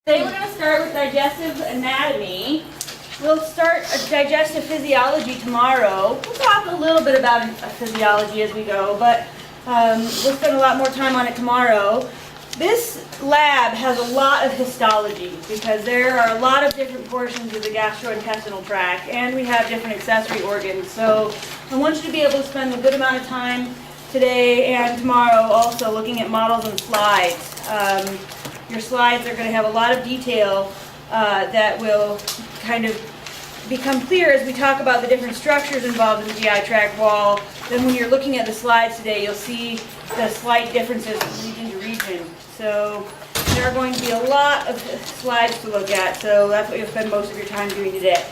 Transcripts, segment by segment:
Today we're going to start with digestive anatomy. We'll start a digestive physiology tomorrow. We'll talk a little bit about physiology as we go, but we'll spend a lot more time on it tomorrow. This lab has a lot of histology because there are a lot of different portions of the gastrointestinal tract and we have different accessory organs. So I want you to be able to spend a good amount of time today and tomorrow also looking at models and slides. Your slides are going to have a lot of detail that will kind of become clear as we talk about the different structures involved in the GI tract wall. Then when you're looking at the slides today, you'll see the slight differences from region to region. So there are going to be a lot of slides to look at, so that's what you'll spend most of your time doing today.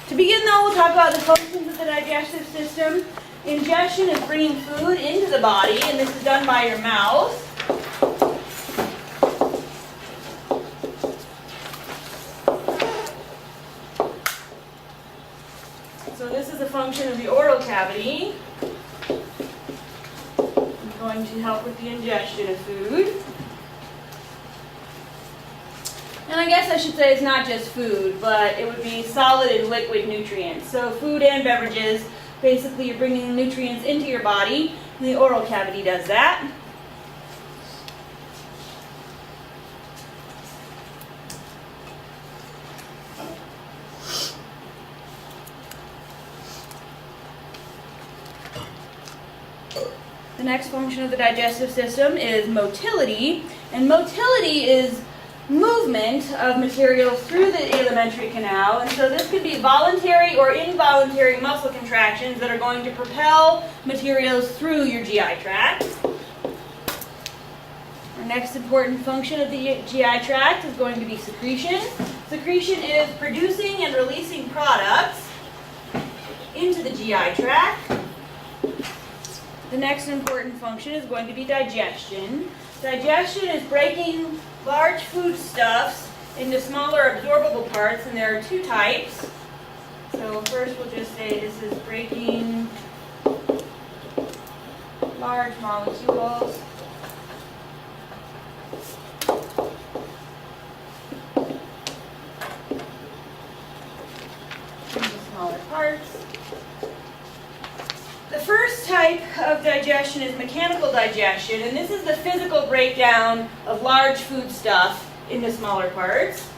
To begin though, we'll talk about the functions of the digestive system. Ingestion is bringing food into the body, and this is done by your mouth. So this is a function of the oral cavity. It's going to help with the ingestion of food. And I guess I should say it's not just food, but it would be solid and liquid nutrients. So food and beverages, basically you're bringing nutrients into your body, and the oral cavity does that. The next function of the digestive system is motility, and motility is movement of material through the alimentary canal, and so this could be voluntary or involuntary muscle contractions that are going to propel materials through your GI tract. Our next important function of the GI tract is going to be secretion. Secretion is producing and releasing products into the GI tract. The next important function is going to be digestion. Digestion is breaking large foodstuffs into smaller absorbable parts, and there are two types. So first we'll just say this is breaking large molecules into smaller parts. The first type of digestion is mechanical digestion, and this is the physical breakdown of large foodstuff into smaller parts.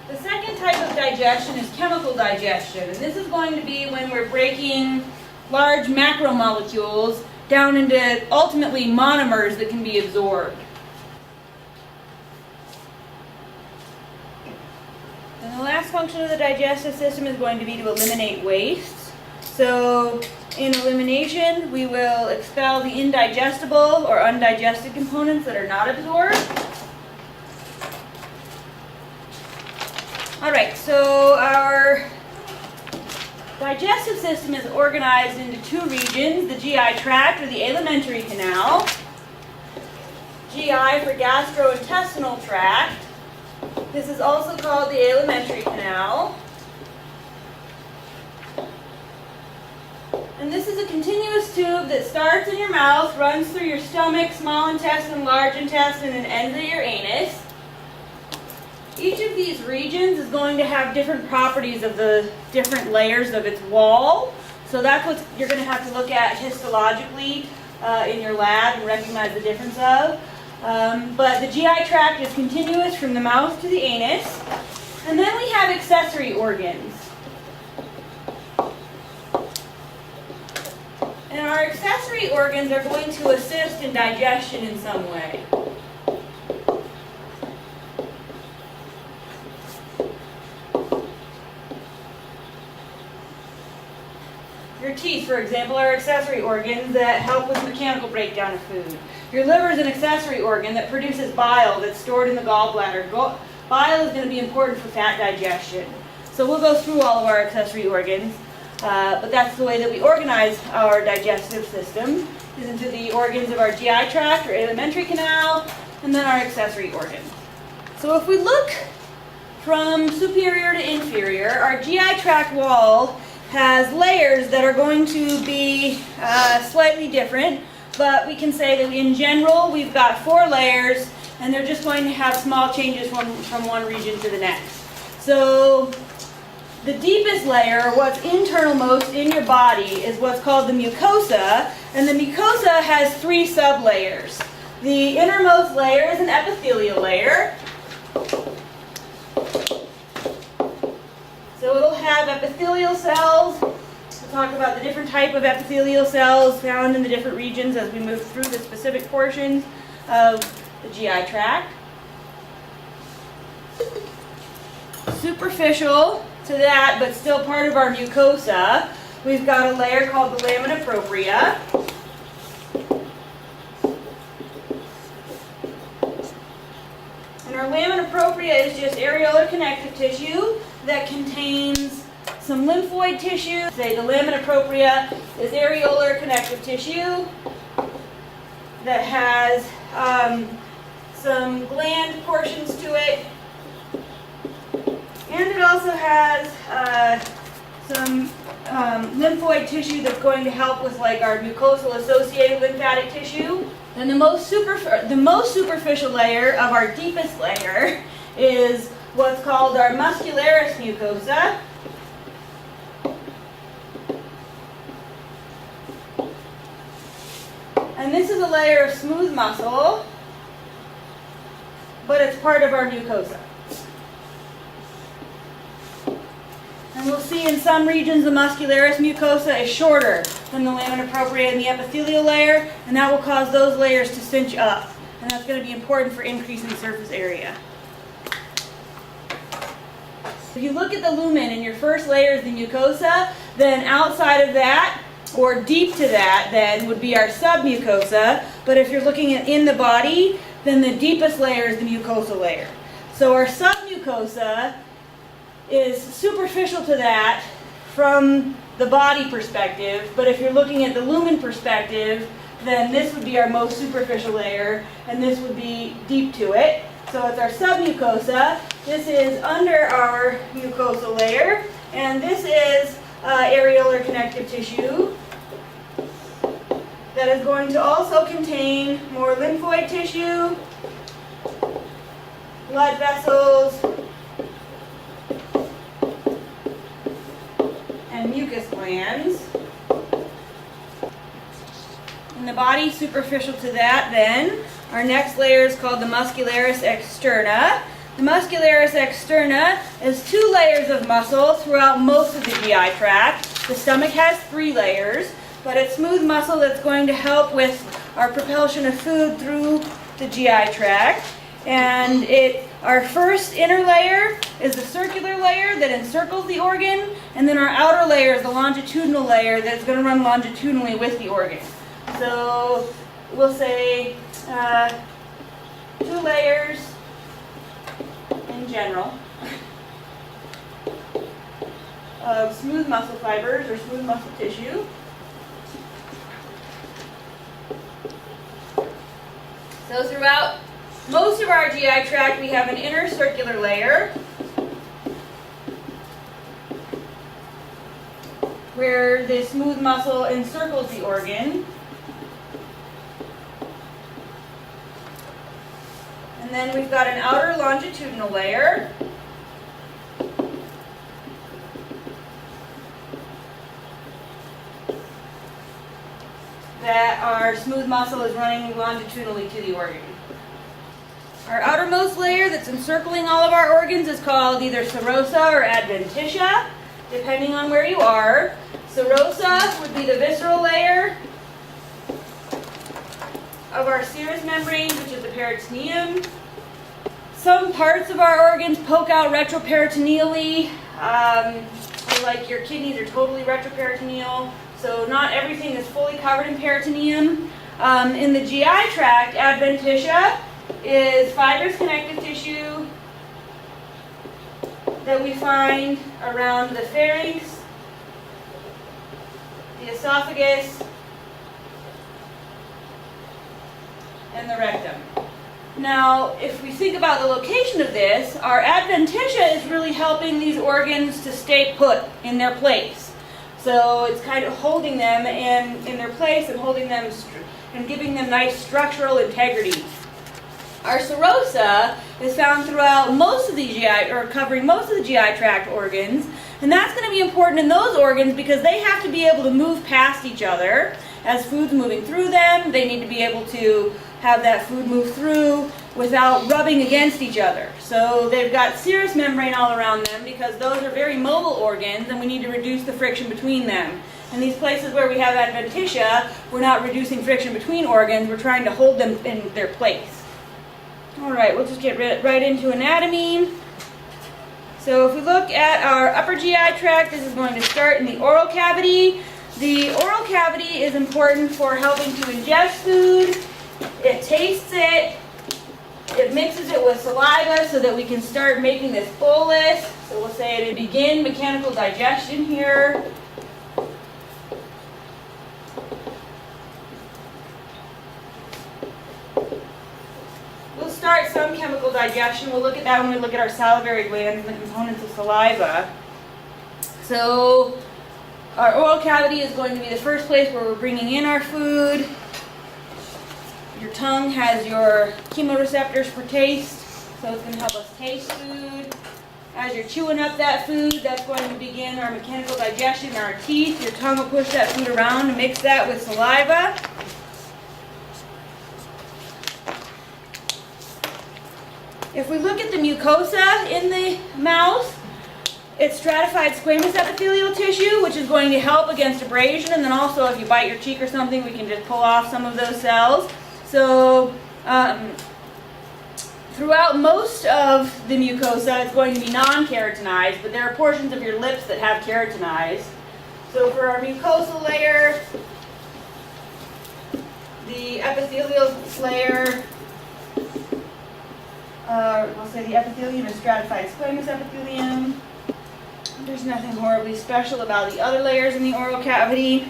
The second type of digestion is chemical digestion, and this is going to be when we're breaking large macromolecules down into ultimately monomers that can be absorbed. And the last function of the digestive system is going to be to eliminate waste. So in elimination, we will expel the indigestible or undigested components that are not absorbed. All right, so our digestive system is organized into two regions, the GI tract or the alimentary canal. GI for gastrointestinal tract. This is also called the alimentary canal. And this is a continuous tube that starts in your mouth, runs through your stomach, small intestine, large intestine, and ends at your anus. Each of these regions is going to have different properties of the different layers of its wall. So that's what you're going to have to look at histologically in your lab and recognize the difference of. But the GI tract is continuous from the mouth to the anus. And then we have accessory organs. And our accessory organs are going to assist in digestion in some way. Your teeth, for example, are accessory organs that help with mechanical breakdown of food. Your liver is an accessory organ that produces bile that's stored in the gallbladder. Bile is going to be important for fat digestion. So we'll go through all of our accessory organs, but that's the way that we organize our digestive system, is into the organs of our GI tract or alimentary canal, and then our accessory organs. So if we look from superior to inferior, our GI tract wall has layers that are going to be slightly different, but we can say that in general we've got 4 layers and they're just going to have small changes from one region to the next. So the deepest layer, what's internalmost in your body, is what's called the mucosa, and the mucosa has 3 sublayers. The innermost layer is an epithelial layer. So it'll have epithelial cells. We'll talk about the different type of epithelial cells found in the different regions as we move through the specific portions of the GI tract. Superficial to that, but still part of our mucosa, we've got a layer called the lamina propria. And our lamina propria is just areolar connective tissue that contains some lymphoid tissue. Say the lamina propria is areolar connective tissue that has some gland portions to it. And it also has some lymphoid tissue that's going to help with like our mucosal associated lymphatic tissue. And the most superficial layer of our deepest layer is what's called our muscularis mucosa. And this is a layer of smooth muscle, but it's part of our mucosa. And we'll see in some regions the muscularis mucosa is shorter than the lamina propria and the epithelial layer, and that will cause those layers to cinch up. And that's going to be important for increasing surface area. If you look at the lumen and your first layer is the mucosa, then outside of that, or deep to that, then would be our submucosa. But if you're looking at in the body, then the deepest layer is the mucosal layer. So our submucosa is superficial to that from the body perspective, but if you're looking at the lumen perspective, then this would be our most superficial layer, and this would be deep to it. So it's our submucosa. This is under our mucosal layer, and this is areolar connective tissue that is going to also contain more lymphoid tissue, blood vessels, and mucus glands. In the body, superficial to that, then, our next layer is called the muscularis externa. The muscularis externa is 2 layers of muscle throughout most of the GI tract. The stomach has 3 layers, but it's smooth muscle that's going to help with our propulsion of food through the GI tract. And our first inner layer is the circular layer that encircles the organ, and then our outer layer is the longitudinal layer that's going to run longitudinally with the organ. So we'll say 2 layers in general of smooth muscle fibers or smooth muscle tissue. So throughout most of our GI tract, we have an inner circular layer where the smooth muscle encircles the organ. And then we've got an outer longitudinal layer that our smooth muscle is running longitudinally to the organ. Our outermost layer that's encircling all of our organs is called either serosa or adventitia, depending on where you are. Serosa would be the visceral layer of our serous membrane, which is the peritoneum. Some parts of our organs poke out retroperitoneally, like your kidneys are totally retroperitoneal, so not everything is fully covered in peritoneum. In the GI tract, adventitia is fibrous connective tissue that we find around the pharynx, the esophagus, and the rectum. Now, if we think about the location of this, our adventitia is really helping these organs to stay put in their place. So it's kind of holding them in their place and holding them and giving them nice structural integrity. Our serosa is found throughout most of the GI, or covering most of the GI tract organs, and that's going to be important in those organs because they have to be able to move past each other. As food's moving through them, they need to be able to have that food move through without rubbing against each other. So they've got serous membrane all around them because those are very mobile organs and we need to reduce the friction between them. In these places where we have adventitia, we're not reducing friction between organs, we're trying to hold them in their place. Alright, we'll just get right into anatomy. So if we look at our upper GI tract, this is going to start in the oral cavity. The oral cavity is important for helping to ingest food. It tastes it. It mixes it with saliva so that we can start making this bolus. So we'll say to begin mechanical digestion here. We'll start some chemical digestion. We'll look at that when we look at our salivary glands and the components of saliva. So our oral cavity is going to be the first place where we're bringing in our food. Your tongue has your chemoreceptors for taste, so it's going to help us taste food. As you're chewing up that food, that's going to begin our mechanical digestion in our teeth. Your tongue will push that food around and mix that with saliva. If we look at the mucosa in the mouth, it's stratified squamous epithelial tissue, which is going to help against abrasion, and then also if you bite your cheek or something, we can just pull off some of those cells. So throughout most of the mucosa, it's going to be non-keratinized, but there are portions of your lips that have keratinized. So for our mucosal layer, the epithelial layer, we'll say the epithelium is stratified squamous epithelium. There's nothing horribly special about the other layers in the oral cavity.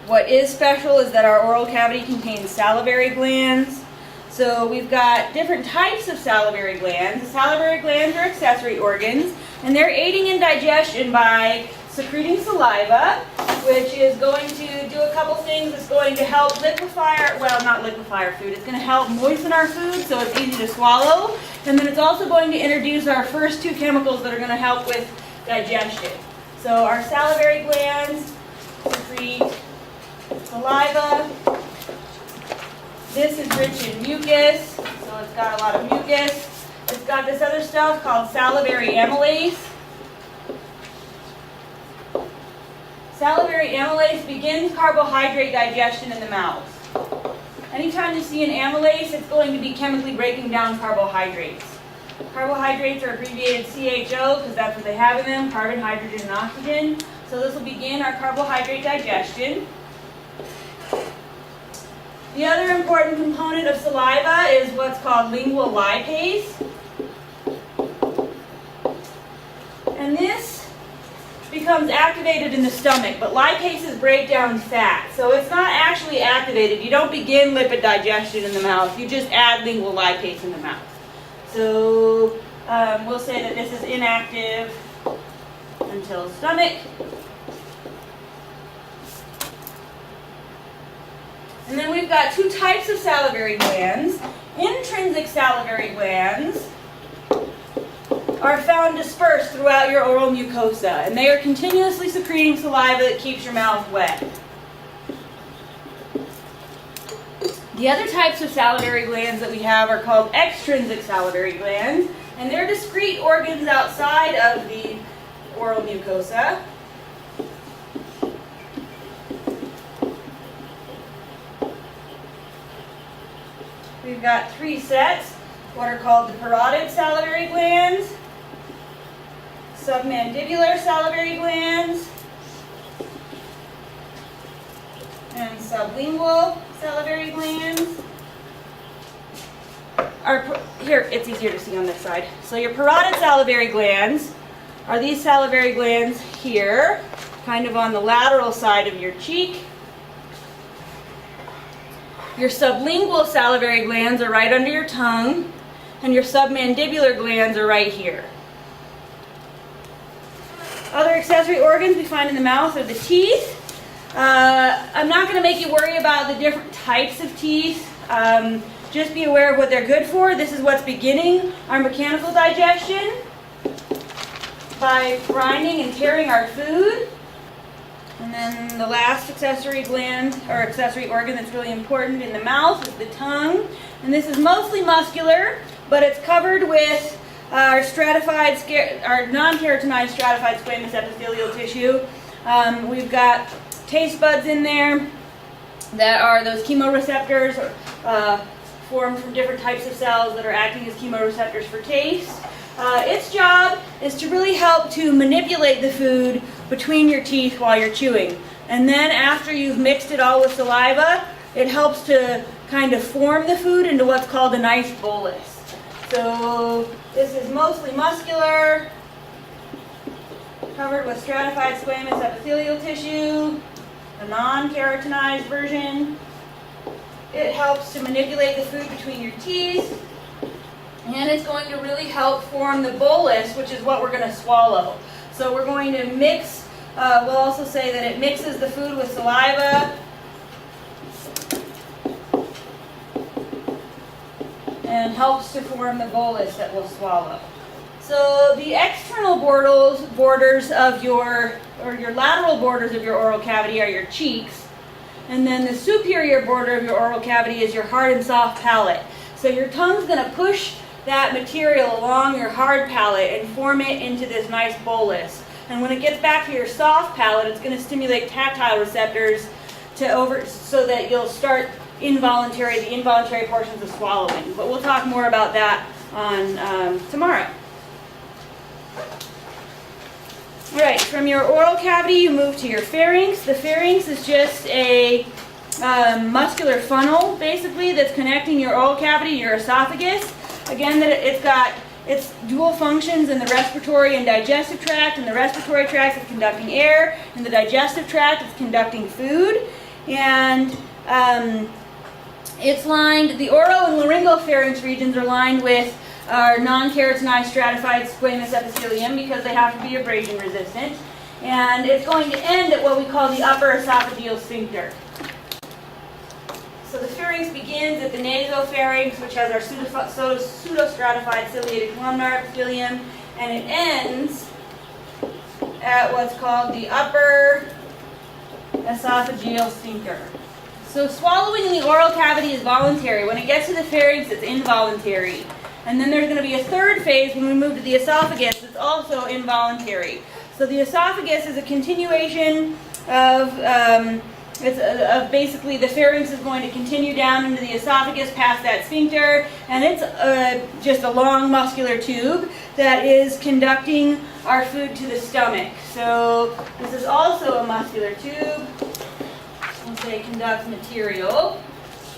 What is special is that our oral cavity contains salivary glands. So we've got different types of salivary glands. The salivary glands are accessory organs, and they're aiding in digestion by secreting saliva, which is going to do a couple things. It's going to help liquefy, well, not liquefy our food. It's going to help moisten our food so it's easy to swallow. And then it's also going to introduce our first two chemicals that are going to help with digestion. So our salivary glands secrete saliva. This is rich in mucus, so it's got a lot of mucus. It's got this other stuff called salivary amylase. Salivary amylase begins carbohydrate digestion in the mouth. Anytime you see an amylase, it's going to be chemically breaking down carbohydrates. Carbohydrates are abbreviated CHO because that's what they have in them, carbon, hydrogen, and oxygen. So this will begin our carbohydrate digestion. The other important component of saliva is what's called lingual lipase. And this becomes activated in the stomach, but lipases break down fat. So it's not actually activated. You don't begin lipid digestion in the mouth. You just add lingual lipase in the mouth. So we'll say that this is inactive until stomach. And then we've got two types of salivary glands. Intrinsic salivary glands are found dispersed throughout your oral mucosa, and they are continuously secreting saliva that keeps your mouth wet. The other types of salivary glands that we have are called extrinsic salivary glands, and they're discrete organs outside of the oral mucosa. We've got three sets, what are called the parotid salivary glands, submandibular salivary glands, and sublingual salivary glands. Here, it's easier to see on this side. So your parotid salivary glands are these salivary glands here, kind of on the lateral side of your cheek. Your sublingual salivary glands are right under your tongue, and your submandibular glands are right here. Other accessory organs we find in the mouth are the teeth. I'm not going to make you worry about the different types of teeth. just be aware of what they're good for. This is what's beginning our mechanical digestion by grinding and tearing our food. And then the last accessory gland or accessory organ that's really important in the mouth is the tongue. And this is mostly muscular, but it's covered with our non-keratinized stratified squamous epithelial tissue. We've got taste buds in there that are those chemoreceptors formed from different types of cells that are acting as chemoreceptors for taste. Its job is to really help to manipulate the food between your teeth while you're chewing. And then after you've mixed it all with saliva, it helps to kind of form the food into what's called a nice bolus. So this is mostly muscular, covered with stratified squamous epithelial tissue, the non-keratinized version. It helps to manipulate the food between your teeth, and it's going to really help form the bolus, which is what we're going to swallow. So we're going to mix, we'll also say that it mixes the food with saliva and helps to form the bolus that we'll swallow. So the external borders of your lateral borders of your oral cavity are your cheeks, and then the superior border of your oral cavity is your hard and soft palate. So your tongue's going to push that material along your hard palate and form it into this nice bolus. And when it gets back to your soft palate, it's going to stimulate tactile receptors so that you'll start the involuntary portions of swallowing. But we'll talk more about that on tomorrow. All right, from your oral cavity, you move to your pharynx. The pharynx is just a muscular funnel, basically, that's connecting your oral cavity to your esophagus. Again, it's got its dual functions in the respiratory and digestive tract. In the respiratory tract, it's conducting air. In the digestive tract, it's conducting food. And it's lined, the oral and laryngopharynx regions are lined with our non-keratinized stratified squamous epithelium because they have to be abrasion resistant. And it's going to end at what we call the upper esophageal sphincter. So the pharynx begins at the nasopharynx, which has our pseudostratified ciliated columnar epithelium, and it ends at what's called the upper esophageal sphincter. So swallowing in the oral cavity is voluntary. When it gets to the pharynx, it's involuntary. And then there's going to be a third phase when we move to the esophagus that's also involuntary. So the esophagus is a continuation of basically the pharynx is going to continue down into the esophagus past that sphincter, and it's just a long muscular tube that is conducting our food to the stomach. So this is also a muscular tube. We'll say conducts material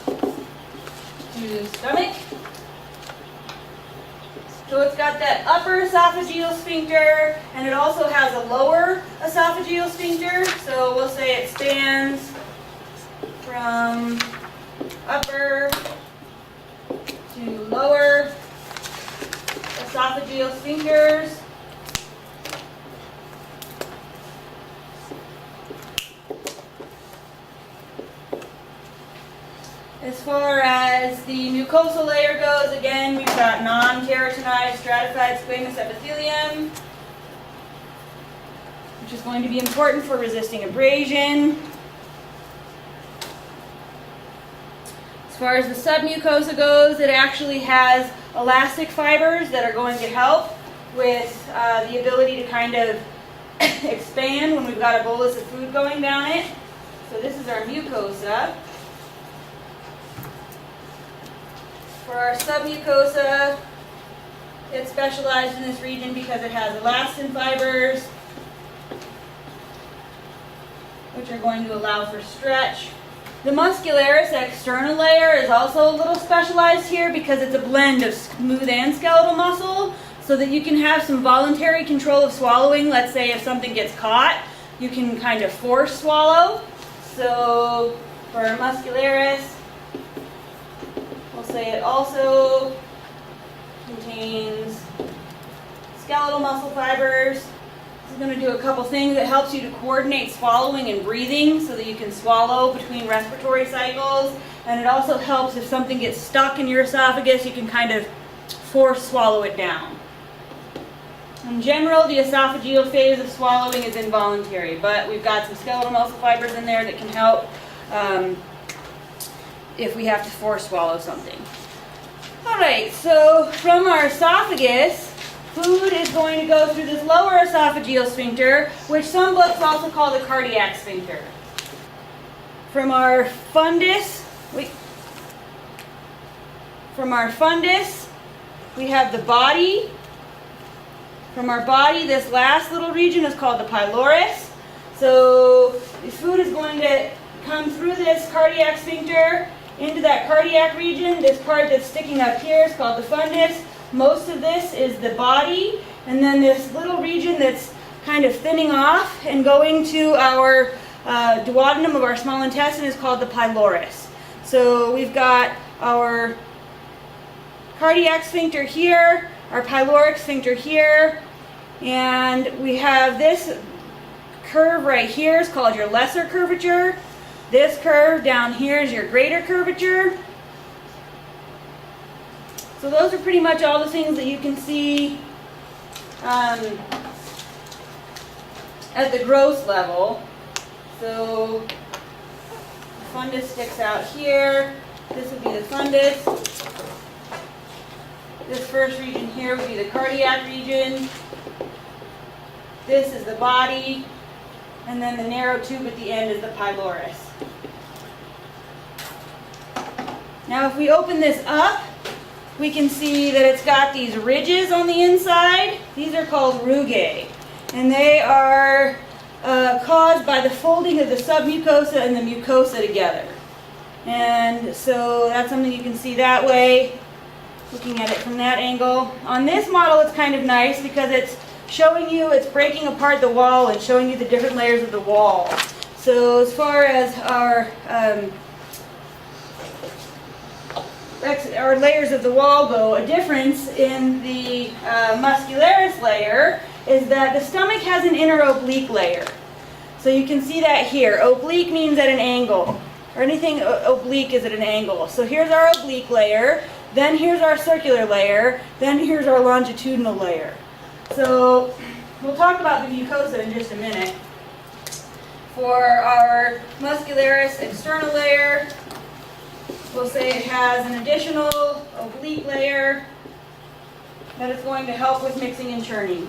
to the stomach. So it's got that upper esophageal sphincter, and it also has a lower esophageal sphincter. So we'll say it spans from upper to lower esophageal sphincters. As far as the mucosal layer goes, again, we've got non-keratinized stratified squamous epithelium, which is going to be important for resisting abrasion. As far as the submucosa goes, it actually has elastic fibers that are going to help with the ability to kind of expand when we've got a bolus of food going down it. So this is our mucosa. For our submucosa, it's specialized in this region because it has elastin fibers, which are going to allow for stretch. The muscularis externa layer is also a little specialized here because it's a blend of smooth and skeletal muscle, so that you can have some voluntary control of swallowing. Let's say if something gets caught, you can kind of force swallow. So for our muscularis, we'll say it also contains skeletal muscle fibers This is going to do a couple things. It helps you to coordinate swallowing and breathing so that you can swallow between respiratory cycles. And it also helps if something gets stuck in your esophagus, you can kind of force swallow it down. In general, the esophageal phase of swallowing is involuntary, but we've got some skeletal muscle fibers in there that can help if we have to force swallow something. Alright, so from our esophagus, food is going to go through this lower esophageal sphincter, which some books also call the cardiac sphincter. From our fundus, we have the body. From our body, this last little region is called the pylorus. So the food is going to come through this cardiac sphincter into that cardiac region. This part that's sticking up here is called the fundus. Most of this is the body, and then this little region that's kind of thinning off and going to our duodenum of our small intestine is called the pylorus. So we've got our cardiac sphincter here, our pyloric sphincter here, and we have this curve right here is called your lesser curvature. This curve down here is your greater curvature. So those are pretty much all the things that you can see at the gross level. So the fundus sticks out here. This would be the fundus. This first region here would be the cardiac region. This is the body. And then the narrow tube at the end is the pylorus. Now if we open this up, we can see that it's got these ridges on the inside. These are called rugae. And they are caused by the folding of the submucosa and the mucosa together. And so that's something you can see that way, looking at it from that angle. On this model it's kind of nice because it's showing you, it's breaking apart the wall and showing you the different layers of the wall. So as far as our layers of the wall go, a difference in the muscularis layer is that the stomach has an inner oblique layer. So you can see that here. Oblique means at an angle, or anything oblique is at an angle. So here's our oblique layer, then here's our circular layer, then here's our longitudinal layer. So we'll talk about the mucosa in just a minute. For our muscularis external layer, we'll say it has an additional oblique layer that is going to help with mixing and churning.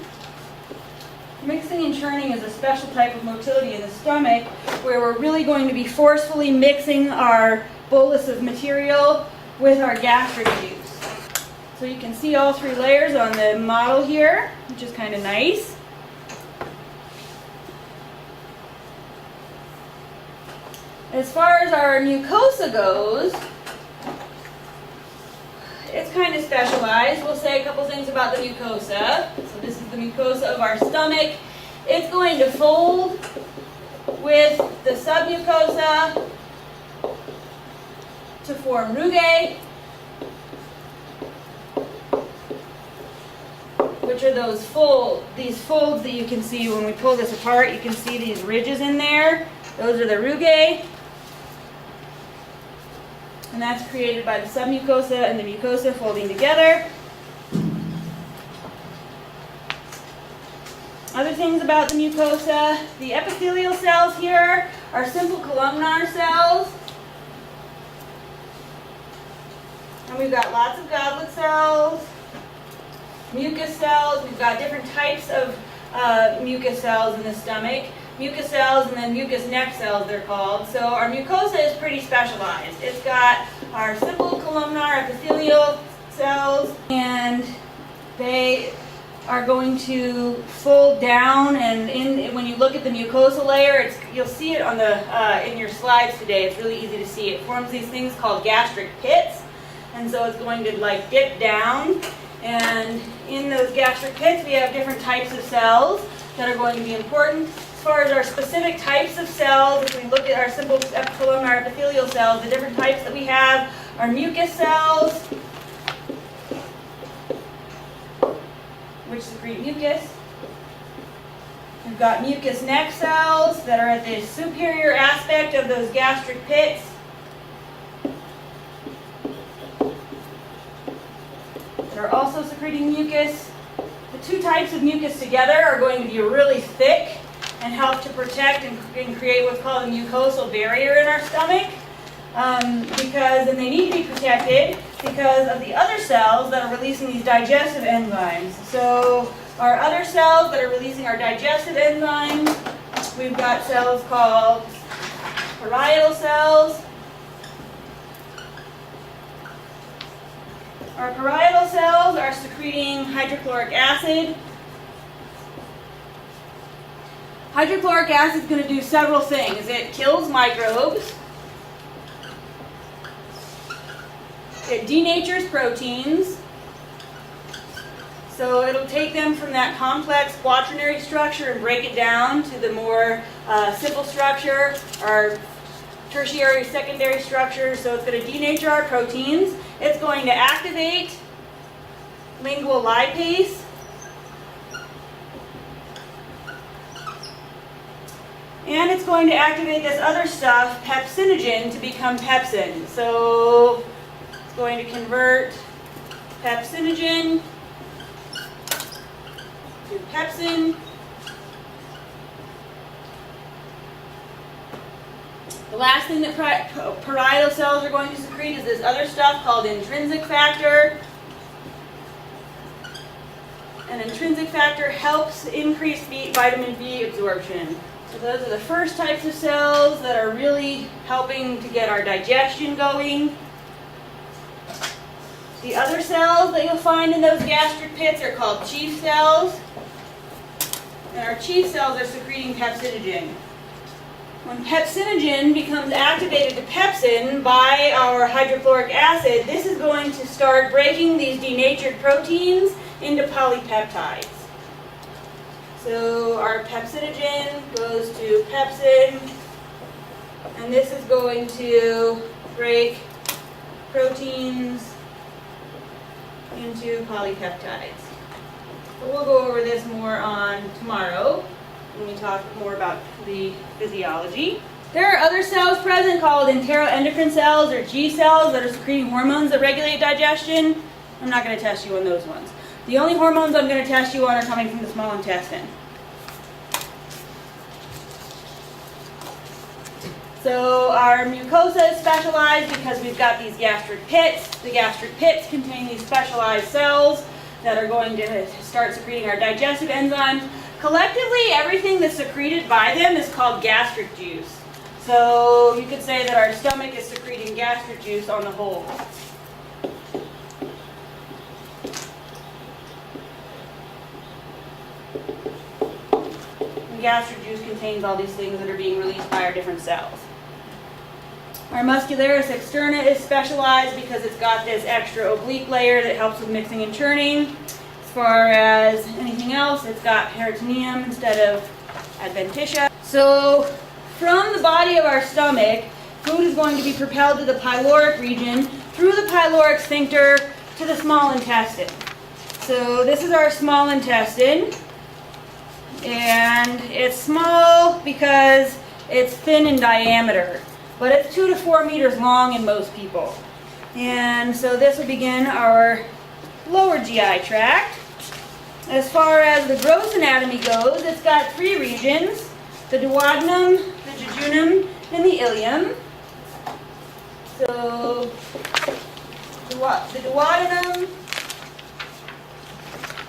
Mixing and churning is a special type of motility in the stomach where we're really going to be forcefully mixing our bolus of material with our gastric juice. So you can see all three layers on the model here, which is kind of nice. As far as our mucosa goes, it's kind of specialized. We'll say a couple things about the mucosa. So this is the mucosa of our stomach. It's going to fold with the submucosa to form rugae, which are these folds that you can see when we pull this apart. You can see these ridges in there. Those are the rugae. And that's created by the submucosa and the mucosa folding together. Other things about the mucosa, the epithelial cells here are simple columnar cells. And we've got lots of goblet cells, mucus cells. We've got different types of mucus cells in the stomach. Mucus cells and then mucus neck cells they're called. So our mucosa is pretty specialized. It's got our simple columnar epithelial cells, and they are going to fold down, and when you look at the mucosa layer, you'll see it on the in your slides today. It's really easy to see. It forms these things called gastric pits, and so it's going to like dip down, and in those gastric pits we have different types of cells that are going to be important. As far as our specific types of cells, if we look at our simple columnar epithelial cells, the different types that we have are mucus cells, which secrete mucus. We've got mucous neck cells that are at the superior aspect of those gastric pits. That are also secreting mucus. The two types of mucus together are going to be really thick and help to protect and create what's called a mucosal barrier in our stomach. And they need to be protected because of the other cells that are releasing these digestive enzymes. So our other cells that are releasing our digestive enzymes, we've got cells called parietal cells. Our parietal cells are secreting hydrochloric acid. Hydrochloric acid is going to do several things. It kills microbes. It denatures proteins. So it'll take them from that complex quaternary structure and break it down to the more simple structure, our tertiary, secondary structure. So it's going to denature our proteins. It's going to activate lingual lipase. And it's going to activate this other stuff, pepsinogen, to become pepsin. So it's going to convert pepsinogen to pepsin. The last thing that parietal cells are going to secrete is this other stuff called intrinsic factor. And intrinsic factor helps increase vitamin B absorption. So those are the first types of cells that are really helping to get our digestion going. The other cells that you'll find in those gastric pits are called chief cells. And our chief cells are secreting pepsinogen. When pepsinogen becomes activated to pepsin by our hydrochloric acid, this is going to start breaking these denatured proteins into polypeptides. So our pepsinogen goes to pepsin, and this is going to break proteins into polypeptides. So we'll go over this more on tomorrow when we talk more about the physiology. There are other cells present called enteroendocrine cells or G cells that are secreting hormones that regulate digestion. I'm not going to test you on those ones. The only hormones I'm going to test you on are coming from the small intestine. So our mucosa is specialized because we've got these gastric pits. The gastric pits contain these specialized cells that are going to start secreting our digestive enzymes. Collectively, everything that's secreted by them is called gastric juice. So you could say that our stomach is secreting gastric juice on the whole. And gastric juice contains all these things that are being released by our different cells. Our muscularis externa is specialized because it's got this extra oblique layer that helps with mixing and churning. As far as anything else, it's got peritoneum instead of adventitia. So from the body of our stomach, food is going to be propelled to the pyloric region through the pyloric sphincter to the small intestine. So this is our small intestine, and it's small because it's thin in diameter, but it's 2 to 4 meters long in most people. And so this will begin our lower GI tract. As far as the gross anatomy goes, it's got 3 regions: the duodenum, the jejunum, and the ileum. So the duodenum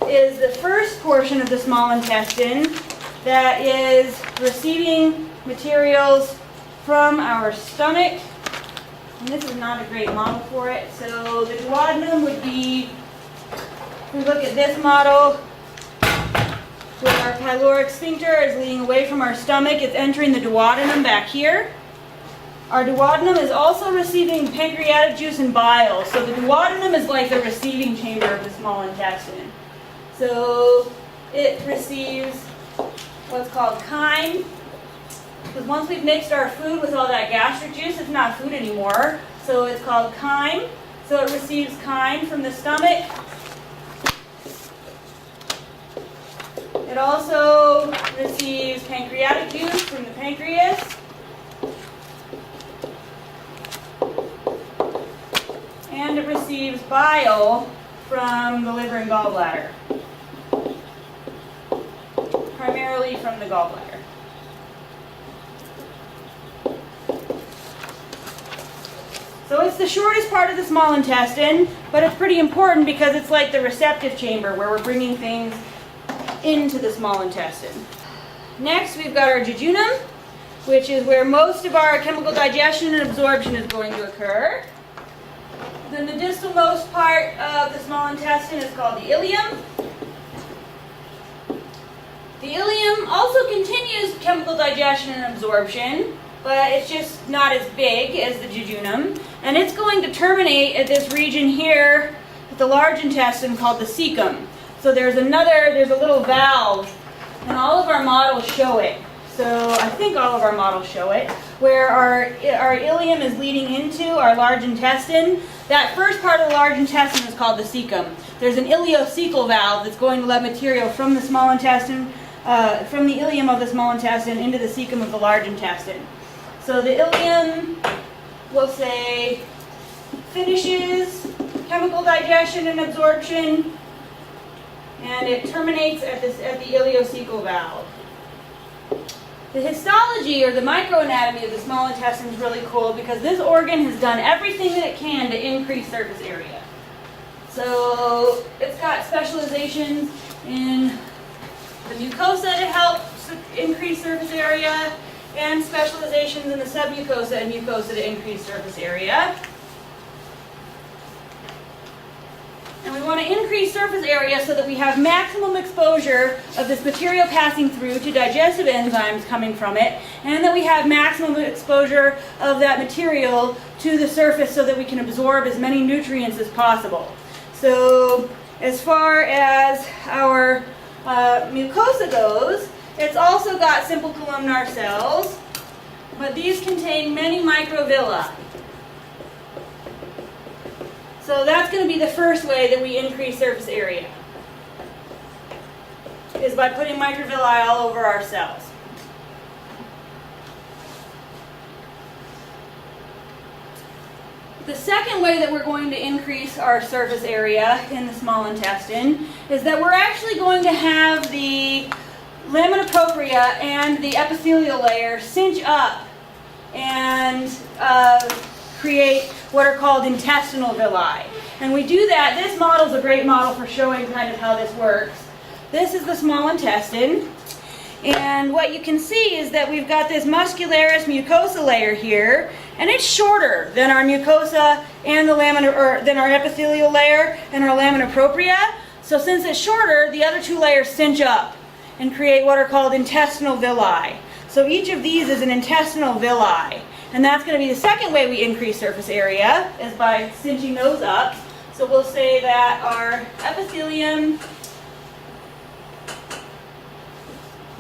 is the first portion of the small intestine that is receiving materials from our stomach. And this is not a great model for it. So the duodenum would be, if we look at this model, where our pyloric sphincter is leading away from our stomach, it's entering the duodenum back here. Our duodenum is also receiving pancreatic juice and bile. So the duodenum is like the receiving chamber of the small intestine. So it receives what's called chyme. Because once we've mixed our food with all that gastric juice, it's not food anymore. So it's called chyme. So it receives chyme from the stomach. It also receives pancreatic juice from the pancreas. And it receives bile from the liver and gallbladder. Primarily from the gallbladder. So it's the shortest part of the small intestine, but it's pretty important because it's like the receptive chamber where we're bringing things into the small intestine. Next, we've got our jejunum, which is where most of our chemical digestion and absorption is going to occur. Then the distalmost part of the small intestine is called the ileum. The ileum also continues chemical digestion and absorption, but it's just not as big as the jejunum. And it's going to terminate at this region here with the large intestine called the cecum. So there's a little valve, and all of our models show it. So I think all of our models show it, where our ileum is leading into our large intestine. That first part of the large intestine is called the cecum. There's an ileocecal valve that's going to let material from the small intestine, from the ileum of the small intestine into the cecum of the large intestine. So the ileum, we'll say, finishes chemical digestion and absorption, and it terminates at the ileocecal valve. The histology, or the microanatomy of the small intestine, is really cool because this organ has done everything that it can to increase surface area. So it's got specializations in the mucosa to help increase surface area, and specializations in the submucosa and mucosa to increase surface area. And we want to increase surface area so that we have maximum exposure of this material passing through to digestive enzymes coming from it, and that we have maximum exposure of that material to the surface so that we can absorb as many nutrients as possible. So as far as our mucosa goes, it's also got simple columnar cells, but these contain many microvilli. So that's going to be the first way that we increase surface area, is by putting microvilli all over our cells. The second way that we're going to increase our surface area in the small intestine is that we're actually going to have the lamina propria and the epithelial layer cinch up and create what are called intestinal villi. And we do that. This model is a great model for showing kind of how this works. This is the small intestine. And what you can see is that we've got this muscularis mucosa layer here, and it's shorter than our mucosa and the lamina, or than our epithelial layer and our lamina propria. So since it's shorter, the other two layers cinch up and create what are called intestinal villi. So each of these is an intestinal villi. And that's going to be the second way we increase surface area, is by cinching those up. So we'll say that our epithelium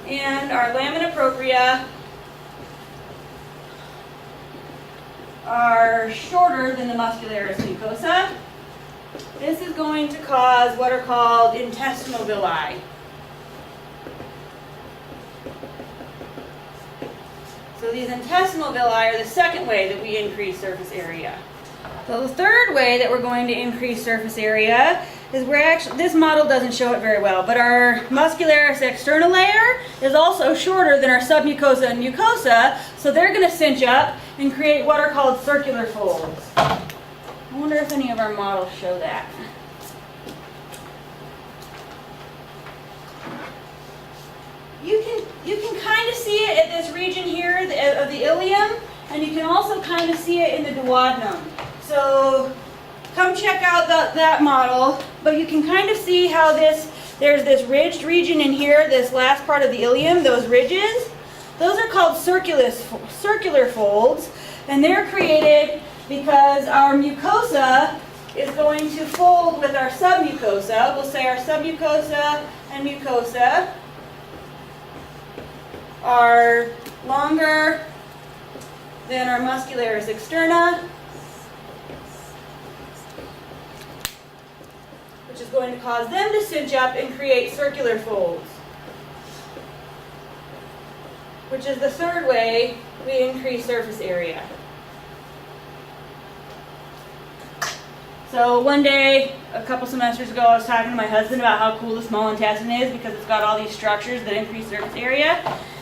and our lamina propria are shorter than the muscularis mucosa. This is going to cause what are called intestinal villi. So these intestinal villi are the second way that we increase surface area. So the third way that we're going to increase surface area is this model doesn't show it very well, but our muscularis externa layer is also shorter than our submucosa and mucosa, so they're going to cinch up and create what are called circular folds. I wonder if any of our models show that. You can kind of see it at this region here of the ileum, and you can also kind of see it in the duodenum. So come check out that model, but you can kind of see how there's this ridged region in here, this last part of the ileum, those ridges. Those are called circular folds, and they're created because our mucosa is going to fold with our submucosa. We'll say our submucosa and mucosa are longer than our muscularis externa, which is going to cause them to cinch up and create circular folds. which is the third way we increase surface area. So one day, a couple semesters ago, I was talking to my husband about how cool the small intestine is because it's got all these structures that increase surface area.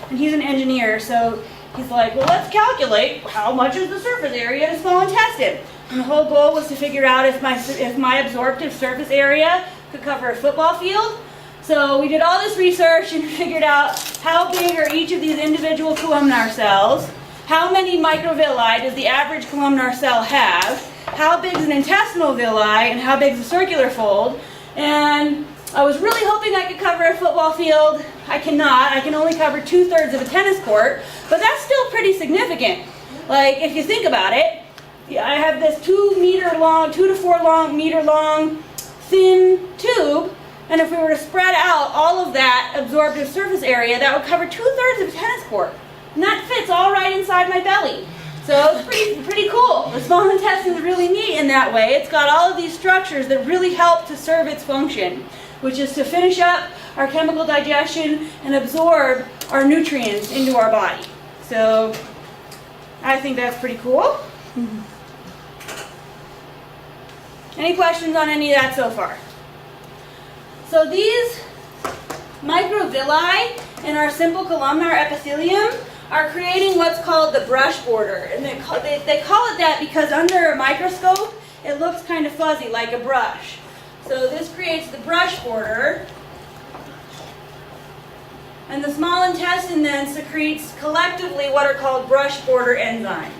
And he's an engineer, so he's like, well, let's calculate how much is the surface area of the small intestine. And the whole goal was to figure out if my absorptive surface area could cover a football field. So we did all this research and figured out how big are each of these individual columnar cells, how many microvilli does the average columnar cell have, how big is an intestinal villi, and how big is a circular fold. And I was really hoping I could cover a football field. I cannot. I can only cover 2/3 of a tennis court, but that's still pretty significant. Like, if you think about it, I have this 2 to 4 meter long, thin tube, and if we were to spread out all of that absorptive surface area, that would cover 2/3 of a tennis court. And that fits all right inside my belly. So it's pretty cool. The small intestine is really neat in that way. It's got all of these structures that really help to serve its function, which is to finish up our chemical digestion and absorb our nutrients into our body. So I think that's pretty cool. Any questions on any of that so far? So these microvilli in our simple columnar epithelium are creating what's called the brush border. And they call it that because under a microscope, it looks kind of fuzzy, like a brush. So this creates the brush border. And the small intestine then secretes collectively what are called brush border enzymes.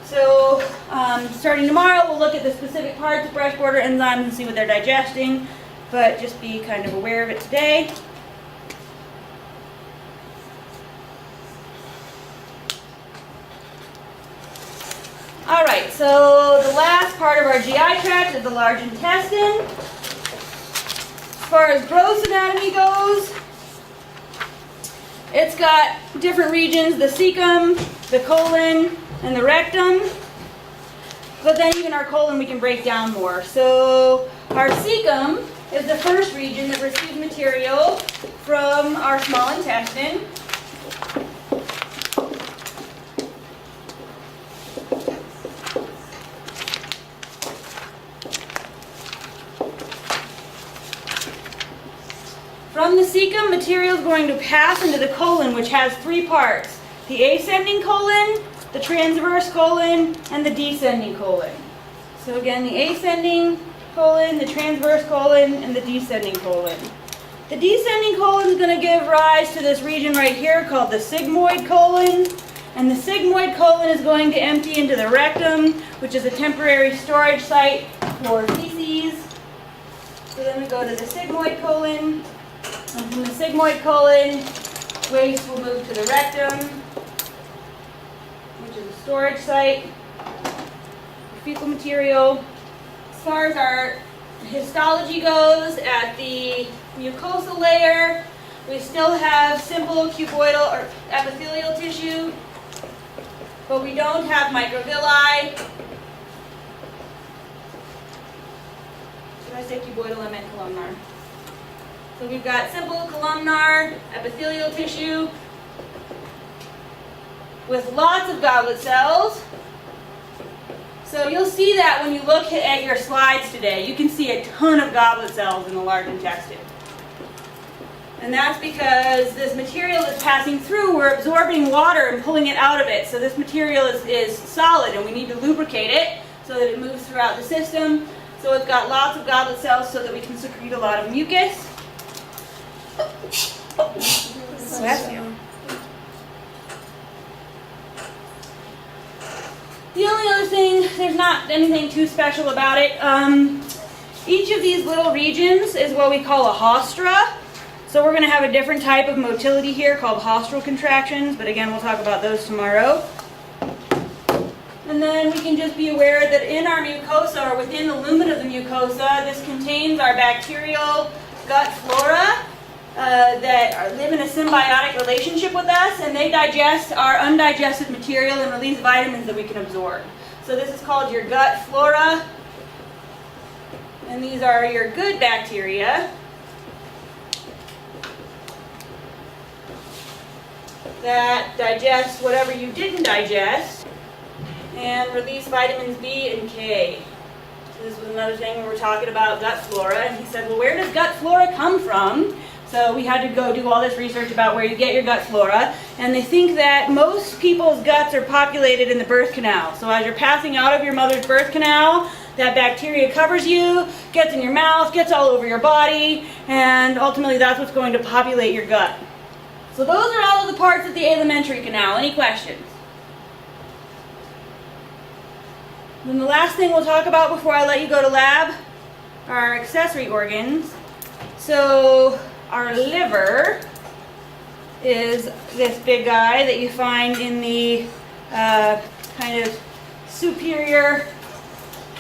So starting tomorrow, we'll look at the specific parts of brush border enzymes and see what they're digesting, but just be kind of aware of it today. All right, so the last part of our GI tract is the large intestine. As far as gross anatomy goes, it's got different regions, the cecum, the colon, and the rectum. But then even our colon we can break down more. So our cecum is the first region that receives material from our small intestine. From the cecum, material is going to pass into the colon, which has 3 parts: the ascending colon, the transverse colon, and the descending colon. So again, the ascending colon, the transverse colon, and the descending colon. The descending colon is going to give rise to this region right here called the sigmoid colon. And the sigmoid colon is going to empty into the rectum, which is a temporary storage site for feces. So then we go to the sigmoid colon. And from the sigmoid colon, waste will move to the rectum, which is a storage site for fecal material. As far as our histology goes, at the mucosa layer, we still have simple cuboidal or epithelial tissue, but we don't have microvilli. Should I say cuboidal? I meant columnar. So we've got simple columnar epithelial tissue with lots of goblet cells. So you'll see that when you look at your slides today. You can see a ton of goblet cells in the large intestine. And that's because this material that's passing through, we're absorbing water and pulling it out of it. So this material is solid, and we need to lubricate it so that it moves throughout the system. So it's got lots of goblet cells so that we can secrete a lot of mucus. Bless you. The only other thing, there's not anything too special about it. Each of these little regions is what we call a haustra. So we're going to have a different type of motility here called haustral contractions, but again, we'll talk about those tomorrow. And then we can just be aware that in our mucosa, or within the lumen of the mucosa, this contains our bacterial gut flora that live in a symbiotic relationship with us, and they digest our undigested material and release vitamins that we can absorb. So this is called your gut flora. And these are your good bacteria that digest whatever you didn't digest and release vitamins B and K. So this was another thing we were talking about gut flora, and he said, well, where does gut flora come from? So we had to go do all this research about where you get your gut flora, and they think that most people's guts are populated in the birth canal. So as you're passing out of your mother's birth canal, that bacteria covers you, gets in your mouth, gets all over your body, and ultimately that's what's going to populate your gut. So those are all of the parts of the alimentary canal. Any questions? Then the last thing we'll talk about before I let you go to lab are our accessory organs. So our liver is this big guy that you find in the kind of superior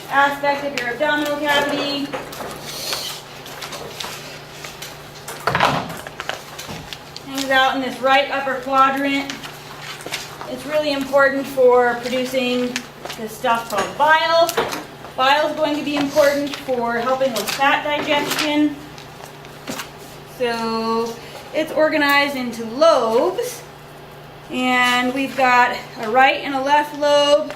aspect of your abdominal cavity. Hangs out in this right upper quadrant. It's really important for producing this stuff called bile. Bile is going to be important for helping with fat digestion. So it's organized into lobes, and we've got a right and a left lobe,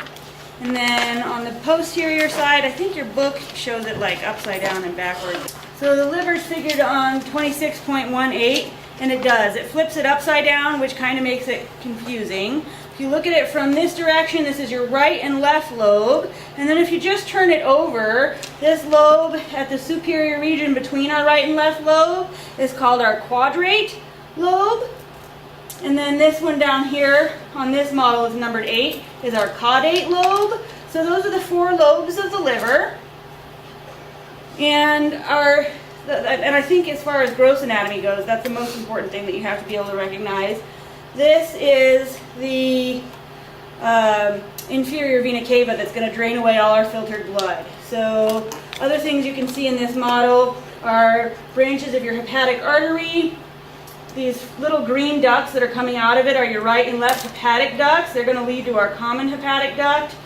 and then on the posterior side, I think your book shows it like upside down and backwards. So the liver's figured on 26.18, and it does. It flips it upside down, which kind of makes it confusing. If you look at it from this direction, this is your right and left lobe. And then if you just turn it over, this lobe at the superior region between our right and left lobe is called our quadrate lobe. And then this one down here on this model is numbered 8, is our caudate lobe. So those are the 4 lobes of the liver. And I think as far as gross anatomy goes, that's the most important thing that you have to be able to recognize. This is the inferior vena cava that's going to drain away all our filtered blood. So other things you can see in this model are branches of your hepatic artery. These little green ducts that are coming out of it are your right and left hepatic ducts. They're going to lead to our common hepatic duct.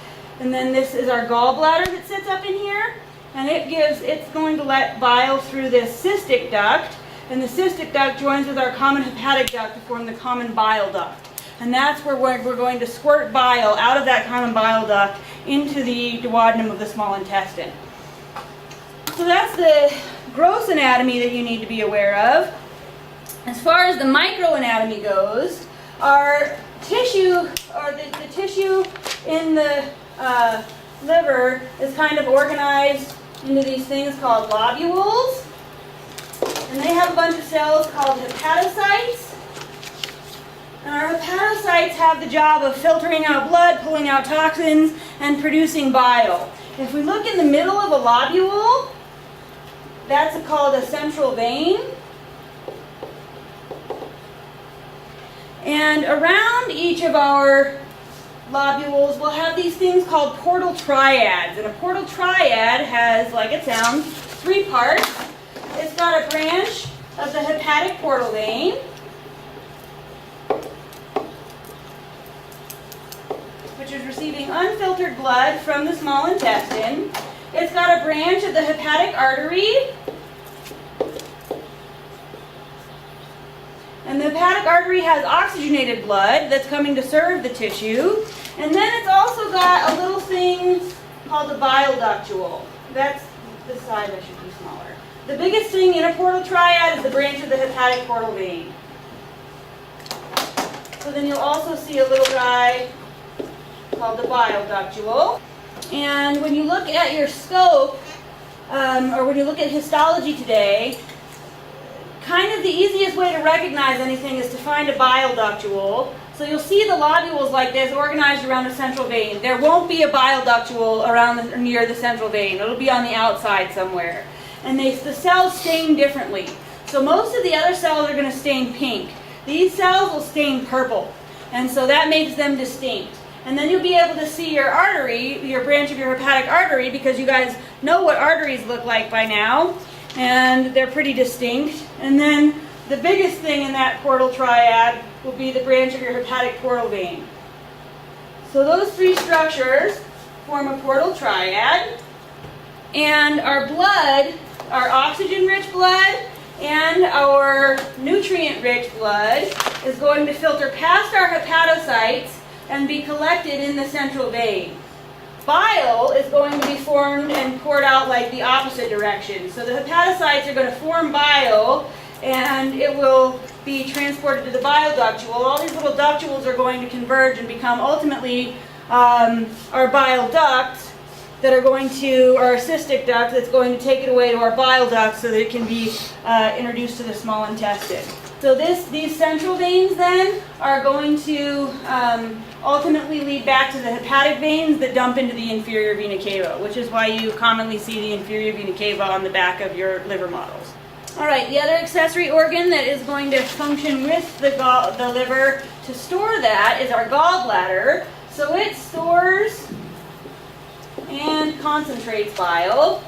And then this is our gallbladder that sits up in here. And it's going to let bile through this cystic duct. And the cystic duct joins with our common hepatic duct to form the common bile duct. And that's where we're going to squirt bile out of that common bile duct into the duodenum of the small intestine. So that's the gross anatomy that you need to be aware of. As far as the microanatomy goes, our tissue, or the tissue in the liver is kind of organized into these things called lobules. And they have a bunch of cells called hepatocytes. And our hepatocytes have the job of filtering out blood, pulling out toxins, and producing bile. If we look in the middle of a lobule, that's called a central vein. And around each of our lobules, we'll have these things called portal triads. And a portal triad has, like it sounds, 3 parts. It's got a branch of the hepatic portal vein, which is receiving unfiltered blood from the small intestine. It's got a branch of the hepatic artery, and the hepatic artery has oxygenated blood that's coming to serve the tissue. And then it's also got a little thing called the bile ductule. That's the side that should be smaller. The biggest thing in a portal triad is the branch of the hepatic portal vein. So then you'll also see a little guy called the bile ductule. And when you look at your scope, or when you look at histology today, kind of the easiest way to recognize anything is to find a bile ductule. So you'll see the lobules like this organized around a central vein. There won't be a bile ductule around near the central vein. It'll be on the outside somewhere. And the cells stain differently. So most of the other cells are going to stain pink. These cells will stain purple. And so that makes them distinct. And then you'll be able to see your artery, your branch of your hepatic artery, because you guys know what arteries look like by now. And they're pretty distinct. And then the biggest thing in that portal triad will be the branch of your hepatic portal vein. So those 3 structures form a portal triad. And our blood, our oxygen-rich blood and our nutrient-rich blood is going to filter past our hepatocytes and be collected in the central vein. Bile is going to be formed and poured out like the opposite direction. So the hepatocytes are going to form bile and it will be transported to the bile ductule. All these little ductules are going to converge and become ultimately our bile ducts that are going to, or a cystic duct that's going to take it away to our bile duct so that it can be introduced to the small intestine. So these central veins then are going to ultimately lead back to the hepatic veins that dump into the inferior vena cava, which is why you commonly see the inferior vena cava on the back of your liver models. All right, the other accessory organ that is going to function with the liver to store that is our gallbladder. So it stores and concentrates bile.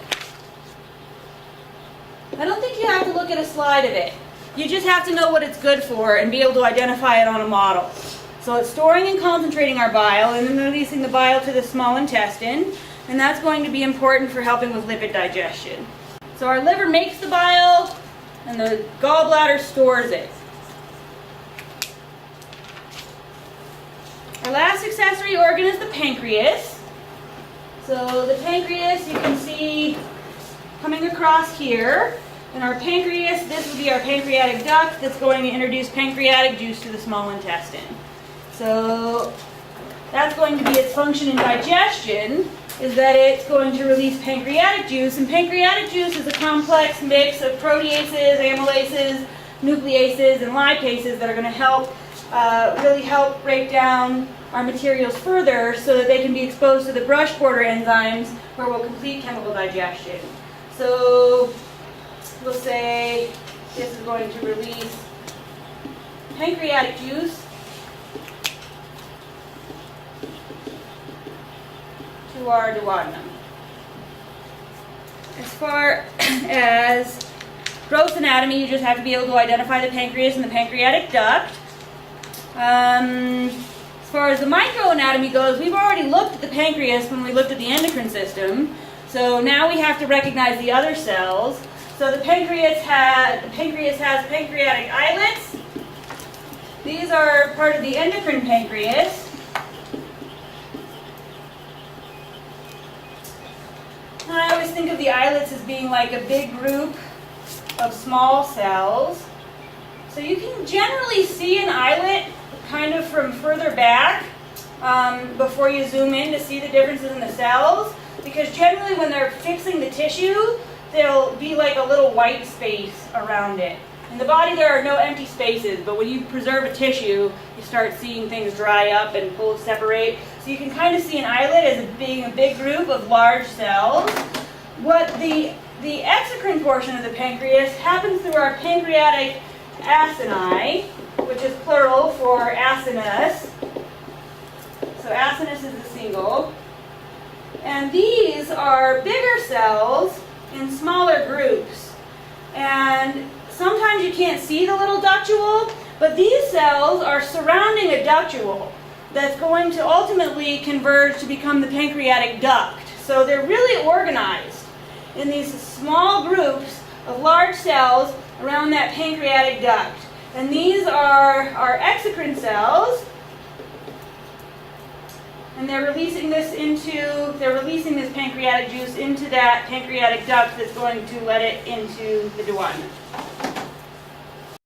I don't think you have to look at a slide of it. You just have to know what it's good for and be able to identify it on a model. So it's storing and concentrating our bile and then releasing the bile to the small intestine, and that's going to be important for helping with lipid digestion. So our liver makes the bile and the gallbladder stores it. Our last accessory organ is the pancreas. So the pancreas you can see coming across here. And our pancreas, this would be our pancreatic duct that's going to introduce pancreatic juice to the small intestine. So that's going to be its function in digestion, is that it's going to release pancreatic juice. And pancreatic juice is a complex mix of proteases, amylases, nucleases, and lipases that are going to help really help break down our materials further so that they can be exposed to the brush border enzymes where we'll complete chemical digestion. So we'll say this is going to release pancreatic juice to our duodenum. As far as gross anatomy, you just have to be able to identify the pancreas and the pancreatic duct. As far as the microanatomy goes, we've already looked at the pancreas when we looked at the endocrine system. So now we have to recognize the other cells. So the pancreas has pancreatic islets. These are part of the endocrine pancreas. And I always think of the islets as being like a big group of small cells. So you can generally see an islet kind of from further back before you zoom in to see the differences in the cells, because generally when they're fixing the tissue, there'll be like a little white space around it. In the body there are no empty spaces, but when you preserve a tissue, you start seeing things dry up and separate. So you can kind of see an islet as being a big group of large cells. What the exocrine portion of the pancreas happens through our pancreatic acini, which is plural for acinus. So acinus is the single. And these are bigger cells in smaller groups. And sometimes you can't see the little ductule, but these cells are surrounding a ductule that's going to ultimately converge to become the pancreatic duct. So they're really organized in these small groups of large cells around that pancreatic duct. And these are our exocrine cells. And they're releasing this pancreatic juice into that pancreatic duct that's going to let it into the duodenum.